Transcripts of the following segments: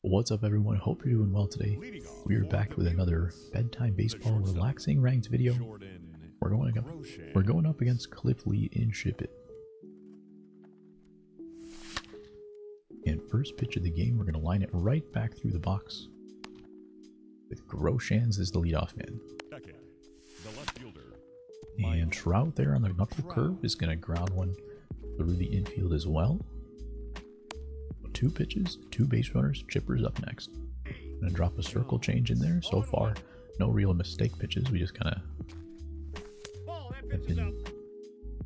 What's up, everyone? Hope you're doing well today. We are back with another bedtime baseball relaxing ranked video. We're going up against Cliff Lee in Shippett. And first pitch of the game, we're going to line it right back through the box with Groshans as the leadoff man. And Trout there on the knuckle curve is going to ground one through the infield as well. 2 pitches, 2 base runners, Chipper's up next. I'm going to drop a circle change in there. So far, no real mistake pitches. We just kind of have been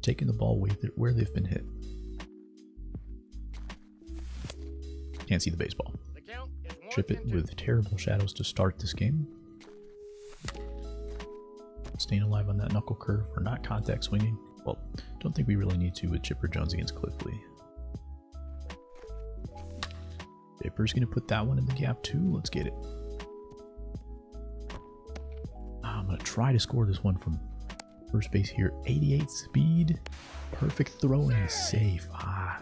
taking the ball where they've been hit. Can't see the baseball. Shippett with terrible shadows to start this game. Staying alive on that knuckle curve. We're not contact swinging. Well, don't think we really need to with Chipper Jones against Cliff Lee. Chipper's going to put that one in the gap too. Let's get it. I'm going to try to score this one from first base here. 88 speed. Perfect throw and he's safe.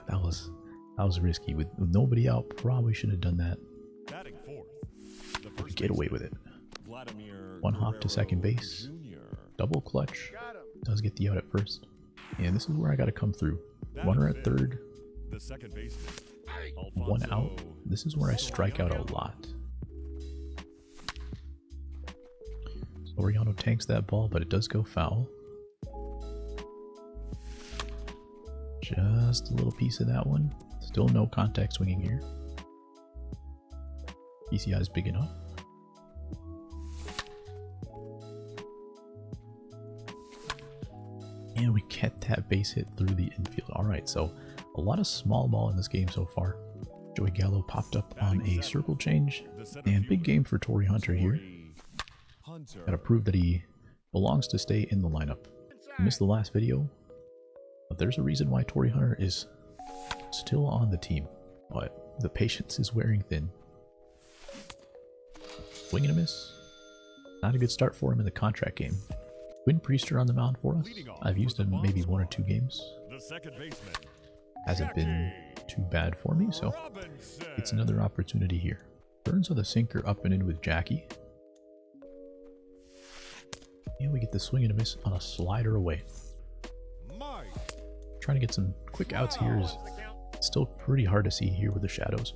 That was risky. With nobody out, probably should have done that. Get away with it. One hop to second base. Double clutch. Does get the out at first. And this is where I got to come through. Runner at third. One out. This is where I strike out a lot. Soriano tanks that ball, but it does go foul. Just a little piece of that one. Still no contact swinging here. PCI is big enough. And we get that base hit through the infield. Alright, so a lot of small ball in this game so far. Joey Gallo popped up on a circle change, and big game for Torrey Hunter here. Gotta prove that he belongs to stay in the lineup. Missed the last video, but there's a reason why Torrey Hunter is still on the team, but the patience is wearing thin. Swing and a miss. Not a good start for him in the contract game. Quinn Priester on the mound for us. I've used him maybe 1 or 2 games. Hasn't been too bad for me, so it's another opportunity here. Burns with a sinker up and in with Jackie. And we get the swing and a miss on a slider away. Trying to get some quick outs here is still pretty hard to see here with the shadows.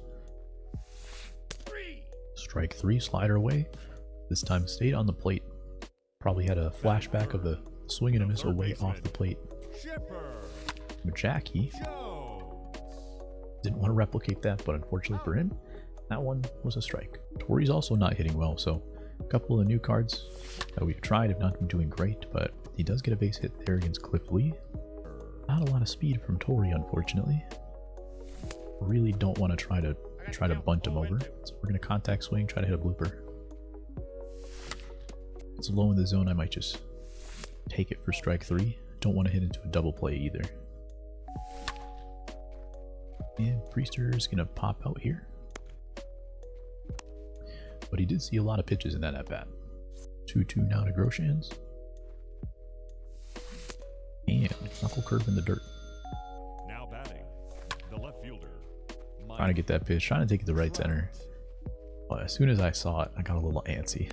Strike 3, slider away. This time stayed on the plate. Probably had a flashback of the swing and a miss away off the plate. Jackie didn't want to replicate that, but unfortunately for him, that one was a strike. Torrey's also not hitting well, so a couple of new cards that we've tried have not been doing great, but he does get a base hit there against Cliff Lee. Not a lot of speed from Torrey, unfortunately. Really don't want to try to bunt him over, so we're going to contact swing, try to hit a blooper. It's low in the zone, I might just take it for strike 3. Don't want to hit into a double play either. And Priester is going to pop out here. But he did see a lot of pitches in that at-bat. 2-2 now to Groshans. And knuckle curve in the dirt. Now batting, the left fielder. Trying to get that pitch, trying to take it to right center. But as soon as I saw it, I got a little antsy.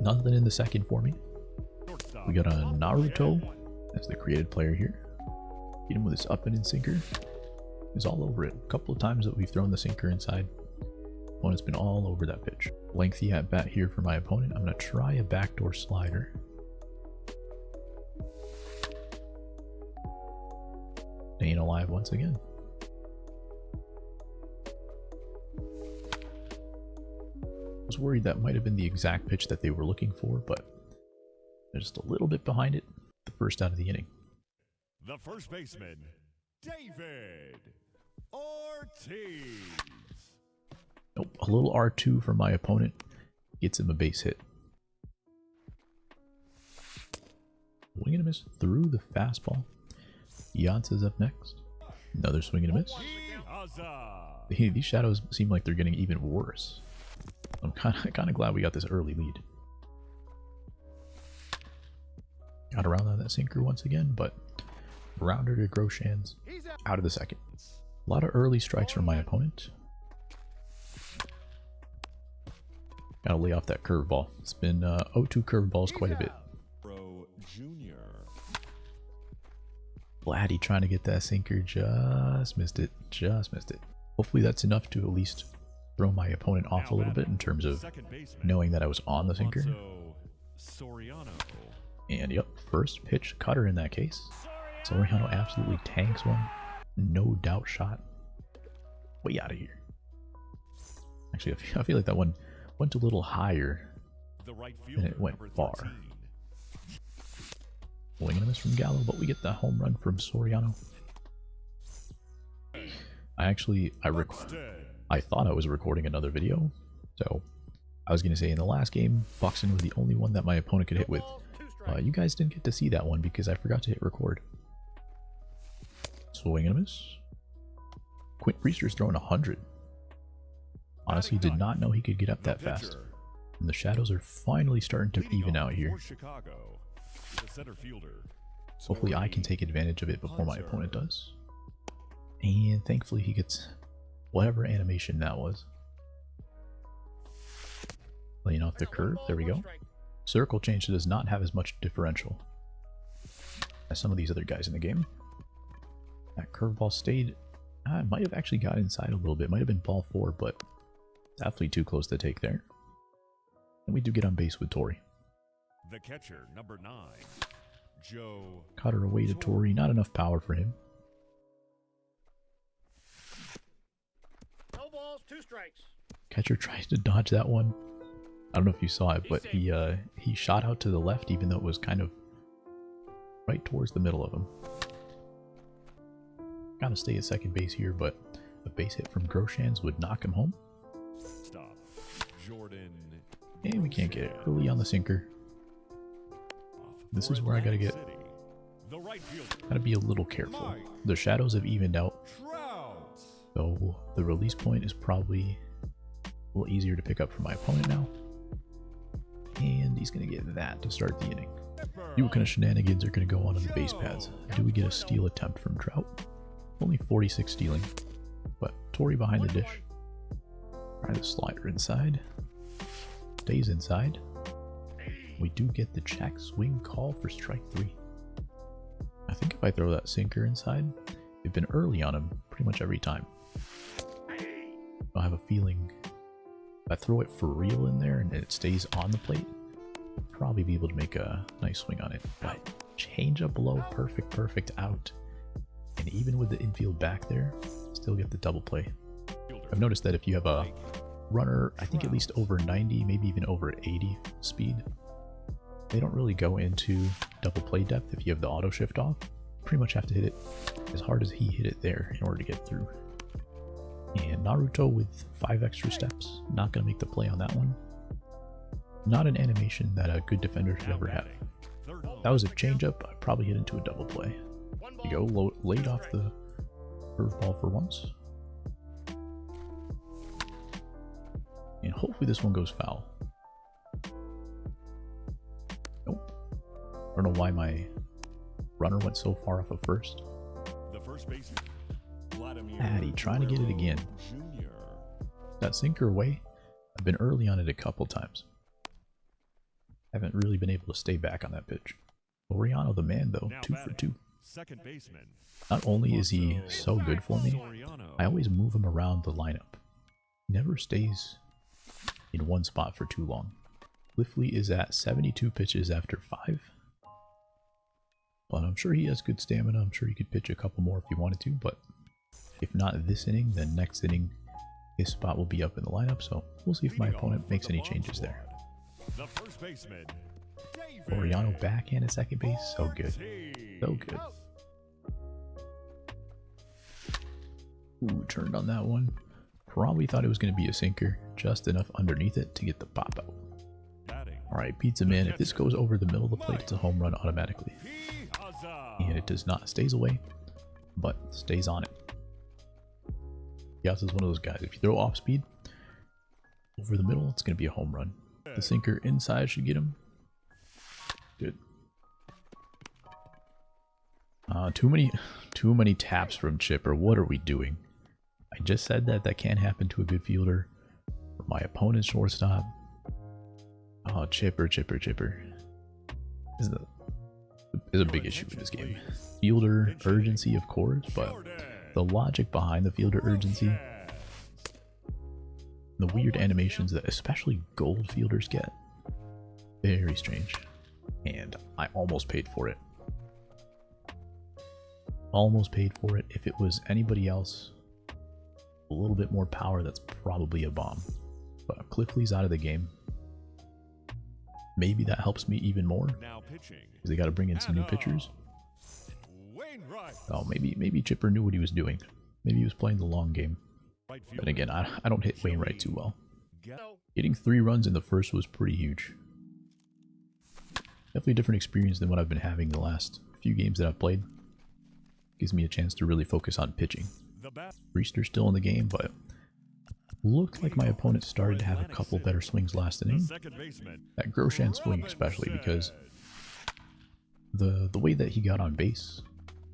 Nothing in the second for me. We got a Naruto as the created player here. Hit him with his up and in sinker. He's all over it. A couple of times that we've thrown the sinker inside. Opponent's been all over that pitch. Lengthy at bat here for my opponent. I'm going to try a backdoor slider. Staying alive once again. I was worried that might have been the exact pitch that they were looking for, but they're just a little bit behind it. The first out of the inning. The first baseman, David Ortiz. Nope, a little R2 for my opponent. Gets him a base hit. Swing and a miss through the fastball. Jansa's up next. Another swing and a miss. These shadows seem like they're getting even worse. I'm kind of glad we got this early lead. Got around on that sinker once again, but rounder to Groshans out of the second. A lot of early strikes from my opponent. Gotta lay off that curveball. It's been 0-2 curveballs quite a bit. Pro Junior. Blatty trying to get that sinker, just missed it. Just missed it. Hopefully that's enough to at least throw my opponent off a little bit in terms of knowing that I was on the sinker. And yep, first pitch cutter in that case. Soriano absolutely tanks one. No doubt shot. Way out of here. Actually, I feel like that one went a little higher and it went far. Swing and a miss from Gallo, but we get the home run from Soriano. I thought I was recording another video, so I was going to say in the last game, Buxton was the only one that my opponent could hit with. You guys didn't get to see that one because I forgot to hit record. Swing and a miss. Quint Priester's throwing 100. Honestly, did not know he could get up that fast. And the shadows are finally starting to even out here. Hopefully I can take advantage of it before my opponent does. And thankfully he gets whatever animation that was. Laying off the curve, there we go. Circle change does not have as much differential as some of these other guys in the game. That curveball stayed, it might have actually got inside a little bit, might have been ball 4, but definitely too close to take there. And we do get on base with Tori. The catcher, number 9, Joe. Cutter away to Tori, not enough power for him. No balls, 2 strikes. Catcher tries to dodge that one. I don't know if you saw it, but he shot out to the left even though it was kind of right towards the middle of him. Gotta stay at second base here, but a base hit from Groshans would knock him home. Stop. Jordan. And we can't get it early on the sinker. This is where I gotta be a little careful. The shadows have evened out, so the release point is probably a little easier to pick up for my opponent now. And he's gonna get that to start the inning. See what kind of shenanigans are gonna go on the base paths. Do we get a steal attempt from Trout? Only 46 stealing, but Tori behind the dish. Try the slider inside. Stays inside. We do get the check swing call for strike 3. I think if I throw that sinker inside, they've been early on him pretty much every time. I have a feeling if I throw it for real in there and it stays on the plate, I'll probably be able to make a nice swing on it. But change up low, perfect out. And even with the infield back there, still get the double play. I've noticed that if you have a runner, I think at least over 90, maybe even over 80 speed, they don't really go into double play depth if you have the auto shift off. Pretty much have to hit it as hard as he hit it there in order to get through. And Naruto with 5 extra steps, not going to make the play on that one. Not an animation that a good defender should ever have. That was a changeup, I probably hit into a double play. There you go, laid off the curveball for once. And hopefully this one goes foul. Nope. I don't know why my runner went so far off of first. The first baseman, Addy trying to get it again. That sinker away, I've been early on it a couple times. Haven't really been able to stay back on that pitch. Oriano the man though, 2 for 2. Second baseman. Not only is he so good for me, I always move him around the lineup. Never stays in one spot for too long. Cliffley is at 72 pitches after 5. But I'm sure he has good stamina. I'm sure he could pitch a couple more if he wanted to, but if not this inning, then next inning his spot will be up in the lineup, so we'll see if my opponent makes any changes there. The first baseman, Oriano backhand at second base, so good. So good. Ooh, turned on that one. Probably thought it was going to be a sinker, just enough underneath it to get the pop out. Alright, Pizza Man, if this goes over the middle of the plate, it's a home run automatically. And it does not. Stays away, but stays on it. Piazza's one of those guys. If you throw off speed over the middle, it's going to be a home run. The sinker inside should get him. Good. Too many taps from Chipper. What are we doing? I just said that can't happen to a good fielder. For my opponent's shortstop, Oh, chipper. This is a big issue with this game. Fielder urgency, of course, but the logic behind the fielder urgency, the weird animations that especially gold fielders get, very strange. And I almost paid for it. Almost paid for it. If it was anybody else, a little bit more power, that's probably a bomb. But Cliffley's out of the game. Maybe that helps me even more, because they got to bring in some new pitchers. Oh, maybe Chipper knew what he was doing. Maybe he was playing the long game. But again, I don't hit Wainwright too well. Getting 3 runs in the first was pretty huge. Definitely a different experience than what I've been having the last few games that I've played. Gives me a chance to really focus on pitching. Reister's still in the game, but looked like my opponent started to have a couple better swings last inning. That Grosjean swing especially, because the way that he got on base,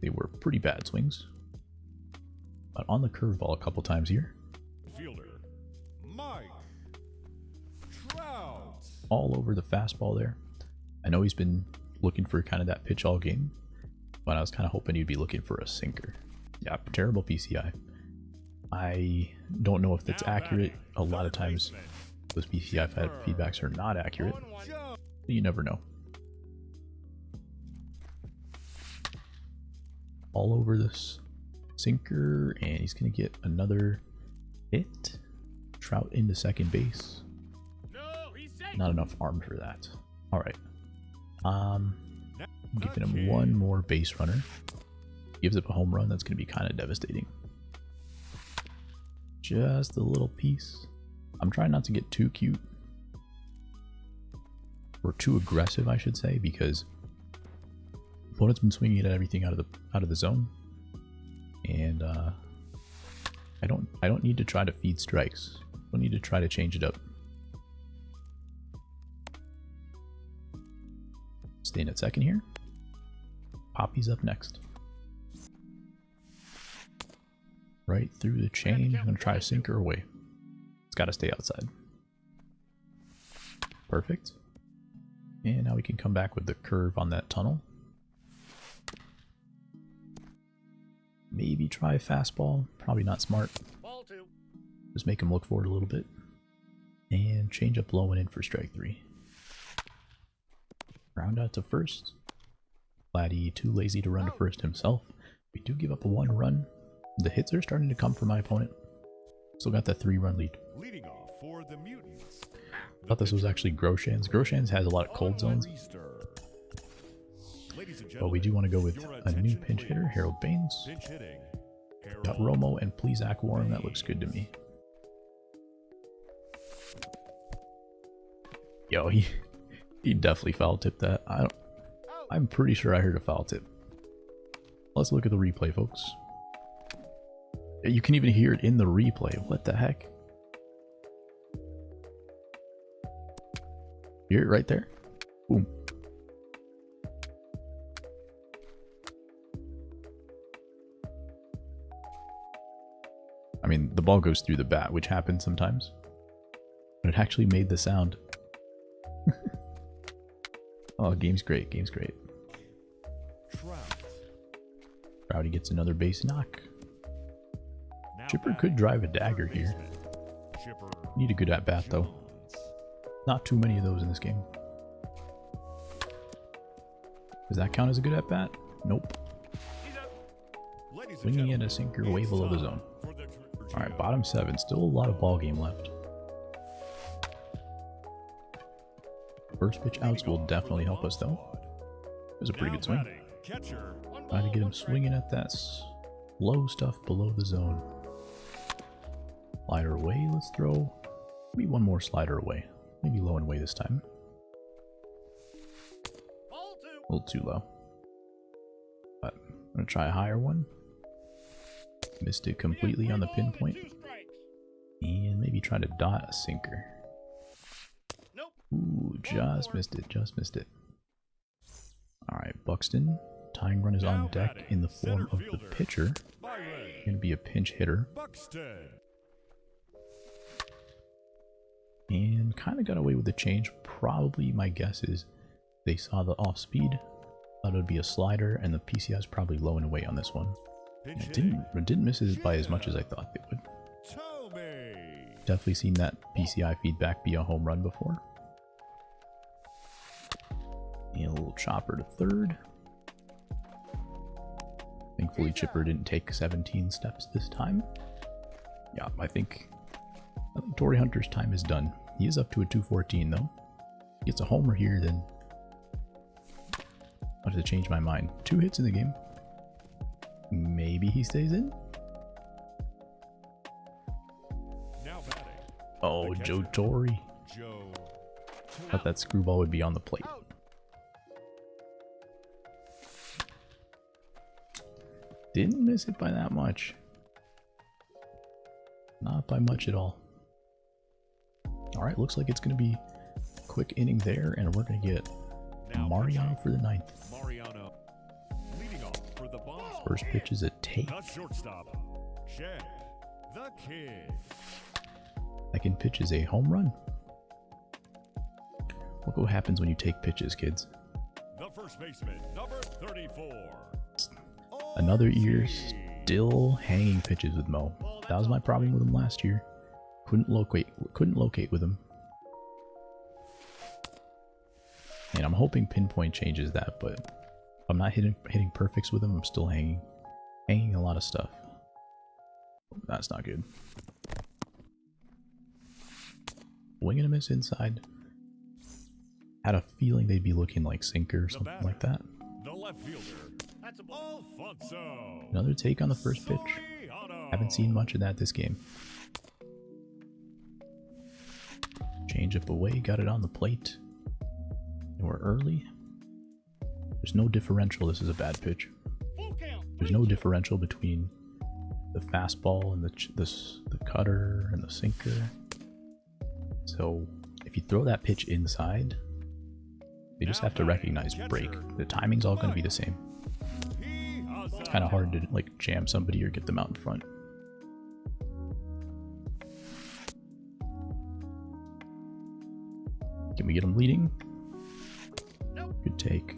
they were pretty bad swings. But on the curveball a couple times here. All over the fastball there. I know he's been looking for kind of that pitch all game, but I was kind of hoping he'd be looking for a sinker. Yeah, terrible PCI. I don't know if that's accurate. A lot of times those PCI feedbacks are not accurate. You never know. All over this sinker, and he's going to get another hit. Trout into second base. Not enough arm for that. Alright. I'm giving him one more base runner. Gives up a home run, that's going to be kind of devastating. Just a little piece. I'm trying not to get too cute. Or too aggressive, I should say, because opponent's been swinging at everything out of the zone. And I don't need to try to feed strikes. I don't need to try to change it up. Staying at second here. Poppy's up next. Right through the chain. I'm going to try a sinker away. It's got to stay outside. Perfect. And now we can come back with the curve on that tunnel. Maybe try a fastball. Probably not smart. Just make him look for it a little bit. And change up low and in for strike 3. Ground out to first. Vladdy too lazy to run to first himself. We do give up a 1 run. The hits are starting to come from my opponent. Still got that 3-run lead. Leading off for the Mutants. Thought this was actually Grosjean's. Grosjean's has a lot of cold zones. But we do want to go with a new pinch hitter, Harold Baines. Got Romo and Plesac Warren. That looks good to me. Yo, he definitely foul tipped that. I'm pretty sure I heard a foul tip. Let's look at the replay, folks. You can even hear it in the replay. What the heck? Hear it right there? Boom. I mean, the ball goes through the bat, which happens sometimes. But it actually made the sound. Oh, game's great. Game's great. Rowdy gets another base knock. Chipper could drive a dagger here. Need a good at bat though. Not too many of those in this game. Does that count as a good at bat? Nope. Swinging at a sinker way below the zone. Alright, bottom 7. Still a lot of ball game left. First pitch outs will definitely help us though. It was a pretty good swing. Trying to get him swinging at that slow stuff below the zone. Slider away, let's throw maybe one more slider away. Maybe low and away this time. A little too low. But I'm going to try a higher one. Missed it completely on the pinpoint. And maybe try to dot a sinker. Ooh, just missed it, just missed it. Alright, Buxton. Tying run is on deck in the form of the pitcher. Going to be a pinch hitter. And kind of got away with the change. probably, my guess is they saw the off speed, thought it would be a slider, and the PCI is probably low and away on this one. And it didn't miss it by as much as I thought they would. Definitely seen that PCI feedback be a home run before. And a little chopper to third. Thankfully Chipper didn't take 17 steps this time. Yeah, I think Torii Hunter's time is done. He is up to a 214 though. Gets a homer here, then I have to change my mind. 2 hits in the game. Maybe he stays in? Oh, Joe Torre. Thought that screwball would be on the plate. Didn't miss it by that much. Not by much at all. Alright, looks like it's going to be a quick inning there, and we're going to get Mariano for the 9th. First pitch is a take. Second pitch is a home run. Look what happens when you take pitches, kids. The first baseman, number 34. Another year, still hanging pitches with Mo. That was my problem with him last year. Couldn't locate with him. And I'm hoping Pinpoint changes that, but if I'm not hitting perfects with him, I'm still hanging a lot of stuff. That's not good. Wing and a miss inside. Had a feeling they'd be looking like sinker or something like that. The left fielder. That's Alfonso. Another take on the first pitch. Haven't seen much of that this game. Change up away, got it on the plate. We're early. There's no differential. This is a bad pitch. There's no differential between the fastball and the cutter and the sinker. So if you throw that pitch inside, they just have to recognize break. The timing's all going to be the same. It's kind of hard to like jam somebody or get them out in front. Can we get them leading? Good take.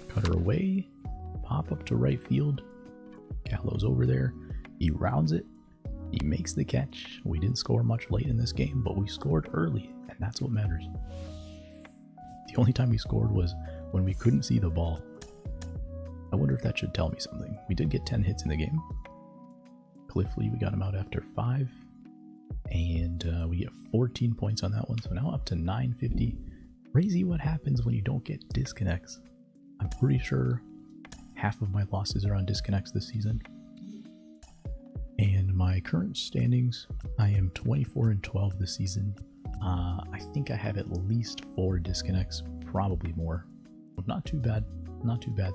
Cutter away. Pop up to right field. Gallo's over there. He rounds it. He makes the catch. We didn't score much late in this game, but we scored early, and that's what matters. The only time we scored was when we couldn't see the ball. I wonder if that should tell me something. We did get 10 hits in the game. Cliffley, we got him out after 5. And we get 14 points on that one, so now up to 950. Crazy what happens when you don't get disconnects. I'm pretty sure half of my losses are on disconnects this season. And my current standings, I am 24-12 this season. I think I have at least 4 disconnects, probably more. Not too bad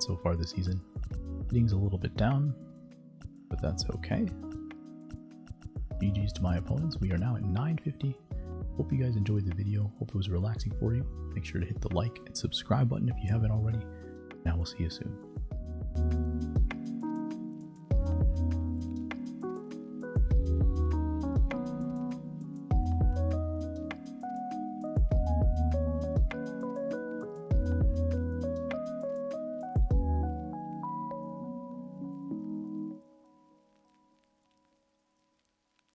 so far this season. Hitting's a little bit down, but that's okay. GG's to my opponents. We are now at 950. Hope you guys enjoyed the video. Hope it was relaxing for you. Make sure to hit the like and subscribe button if you haven't already. Now we'll see you soon.